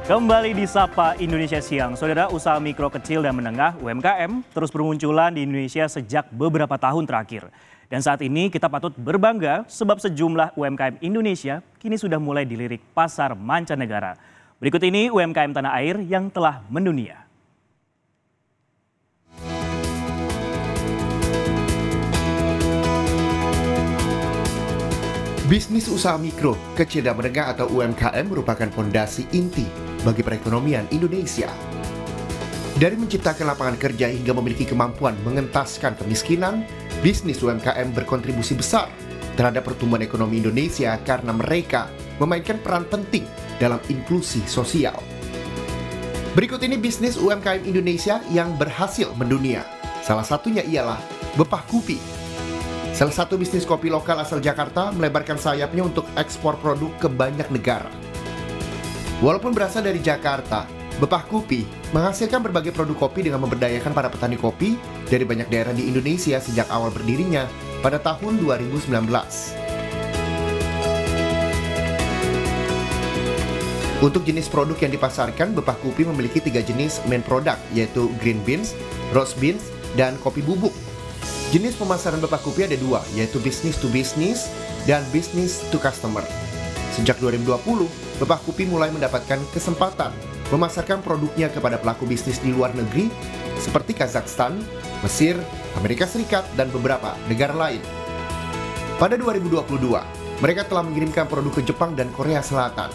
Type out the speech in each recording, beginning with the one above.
Kembali di Sapa Indonesia Siang, saudara, usaha mikro kecil dan menengah (UMKM) terus bermunculan di Indonesia sejak beberapa tahun terakhir. Dan saat ini kita patut berbangga sebab sejumlah UMKM Indonesia kini sudah mulai dilirik pasar mancanegara. Berikut ini UMKM tanah air yang telah mendunia. Bisnis usaha mikro, kecil dan menengah atau UMKM merupakan fondasi inti bagi perekonomian Indonesia. Dari menciptakan lapangan kerja hingga memiliki kemampuan mengentaskan kemiskinan, bisnis UMKM berkontribusi besar terhadap pertumbuhan ekonomi Indonesia karena mereka memainkan peran penting dalam inklusi sosial. Berikut ini bisnis UMKM Indonesia yang berhasil mendunia. Salah satunya ialah Bepah Kopi. Salah satu bisnis kopi lokal asal Jakarta melebarkan sayapnya untuk ekspor produk ke banyak negara. Walaupun berasal dari Jakarta, Bepah Kopi menghasilkan berbagai produk kopi dengan memberdayakan para petani kopi dari banyak daerah di Indonesia sejak awal berdirinya pada tahun 2019. Untuk jenis produk yang dipasarkan, Bepah Kopi memiliki 3 jenis main product, yaitu green beans, roast beans, dan kopi bubuk. Jenis pemasaran Bepah Kopi ada 2, yaitu business to business dan business to customer. Sejak 2020, Bepah Kopi mulai mendapatkan kesempatan memasarkan produknya kepada pelaku bisnis di luar negeri seperti Kazakhstan, Mesir, Amerika Serikat, dan beberapa negara lain. Pada 2022, mereka telah mengirimkan produk ke Jepang dan Korea Selatan.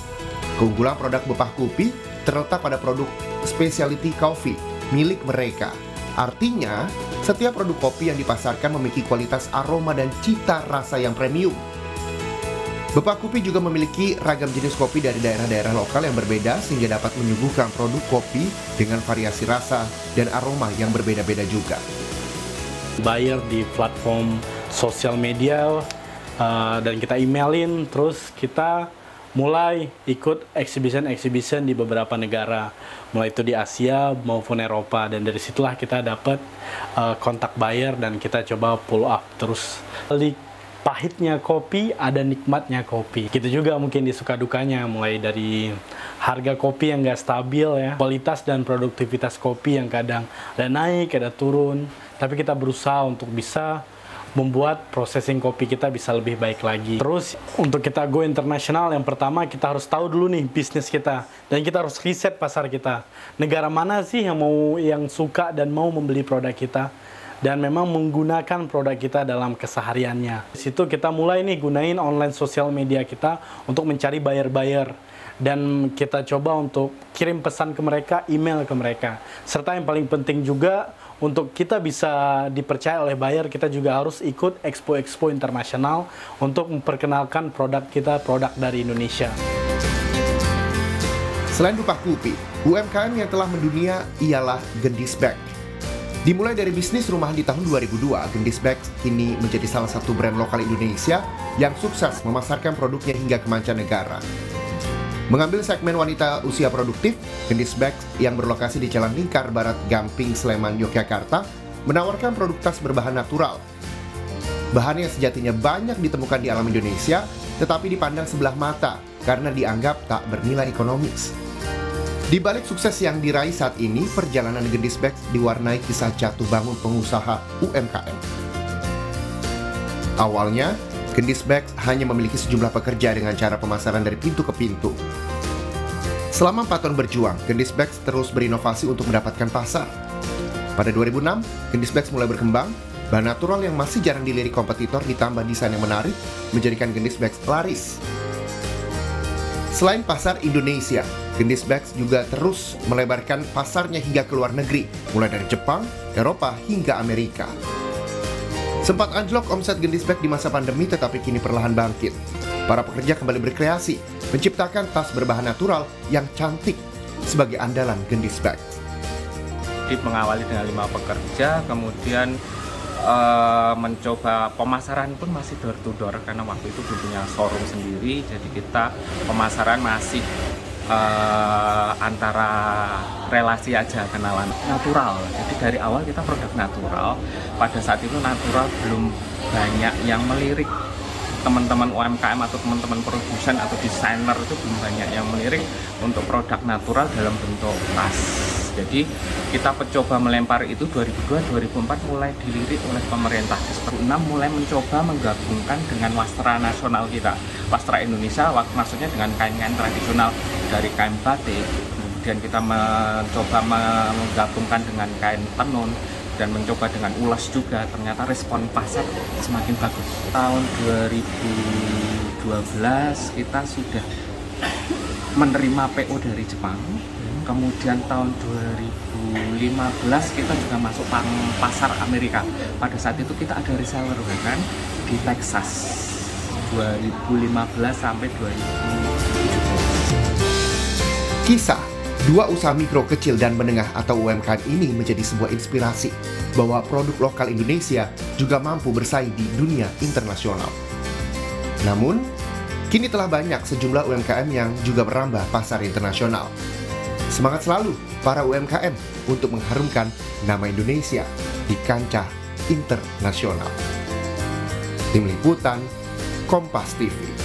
Keunggulan produk Bepah Kopi terletak pada produk specialty coffee milik mereka. Artinya, setiap produk kopi yang dipasarkan memiliki kualitas aroma dan cita rasa yang premium. Bepah Kopi juga memiliki ragam jenis kopi dari daerah-daerah lokal yang berbeda sehingga dapat menyuguhkan produk kopi dengan variasi rasa dan aroma yang berbeda-beda juga. Buyer di platform sosial media dan kita emailin, terus kita mulai ikut exhibition di beberapa negara, mulai itu di Asia maupun Eropa, dan dari situlah kita dapat kontak buyer dan kita coba pull up terus. Pahitnya kopi ada nikmatnya kopi. Gitu juga mungkin di suka dukanya, mulai dari harga kopi yang nggak stabil ya, kualitas dan produktivitas kopi yang kadang ada naik, ada turun, tapi kita berusaha untuk bisa membuat processing kopi kita bisa lebih baik lagi. Terus untuk kita go internasional, yang pertama kita harus tahu dulu nih bisnis kita, dan kita harus riset pasar kita. Negara mana sih yang suka dan mau membeli produk kita dan memang menggunakan produk kita dalam kesehariannya. Di situ kita mulai nih gunain online sosial media kita untuk mencari buyer-buyer, dan kita coba untuk kirim pesan ke mereka, email ke mereka. Serta yang paling penting juga, untuk kita bisa dipercaya oleh buyer, kita juga harus ikut expo-expo internasional untuk memperkenalkan produk kita, produk dari Indonesia. Selain Bepah Kopi, UMKM yang telah mendunia ialah Gendis Bag. Dimulai dari bisnis rumahan di tahun 2002, Gendis Bag kini menjadi salah satu brand lokal Indonesia yang sukses memasarkan produknya hingga ke mancanegara. Mengambil segmen wanita usia produktif, Gendis Bag yang berlokasi di Jalan Lingkar Barat, Gamping, Sleman, Yogyakarta, menawarkan produk tas berbahan natural. Bahan yang sejatinya banyak ditemukan di alam Indonesia, tetapi dipandang sebelah mata karena dianggap tak bernilai ekonomis. Di balik sukses yang diraih saat ini, perjalanan Gendis Bag diwarnai kisah jatuh bangun pengusaha UMKM. Awalnya, Gendis Bag hanya memiliki sejumlah pekerja dengan cara pemasaran dari pintu ke pintu. Selama 4 tahun berjuang, Gendis Bag terus berinovasi untuk mendapatkan pasar. Pada 2006, Gendis Bag mulai berkembang. Bahan natural yang masih jarang dilirik kompetitor ditambah desain yang menarik menjadikan Gendis Bag laris. Selain pasar Indonesia, Gendis Bag juga terus melebarkan pasarnya hingga ke luar negeri, mulai dari Jepang, Eropa, hingga Amerika. Sempat anjlok omset Gendis Bag di masa pandemi, tetapi kini perlahan bangkit. Para pekerja kembali berkreasi, menciptakan tas berbahan natural yang cantik sebagai andalan Gendis Bag. Mengawali dengan 5 pekerja, kemudian mencoba pemasaran pun masih door to door karena waktu itu belum punya showroom sendiri, jadi kita pemasaran masih antara relasi aja, kenalan natural. Jadi dari awal kita produk natural. Pada saat itu natural belum banyak yang melirik teman-teman UMKM atau teman-teman produsen atau desainer itu belum banyak yang melirik untuk produk natural dalam bentuk tas. Jadi kita mencoba melempar itu 2002-2004 mulai dilirik oleh pemerintah. Di 2006 mulai mencoba menggabungkan dengan wastra nasional kita, wastra Indonesia, maksudnya dengan kain-kain tradisional dari kain batik. Kemudian kita mencoba menggabungkan dengan kain tenun dan mencoba dengan ulas juga. Ternyata respon pasar semakin bagus. Tahun 2012 kita sudah menerima PO dari Jepang. Kemudian tahun 2015 kita juga masuk pasar Amerika. Pada saat itu kita ada reseller kan di Texas 2015 sampai 2017. Kisah dua usaha mikro, kecil, dan menengah atau UMKM ini menjadi sebuah inspirasi bahwa produk lokal Indonesia juga mampu bersaing di dunia internasional. Namun, kini telah banyak sejumlah UMKM yang juga merambah pasar internasional. Semangat selalu para UMKM untuk mengharumkan nama Indonesia di kancah internasional. Tim Liputan, Kompas TV.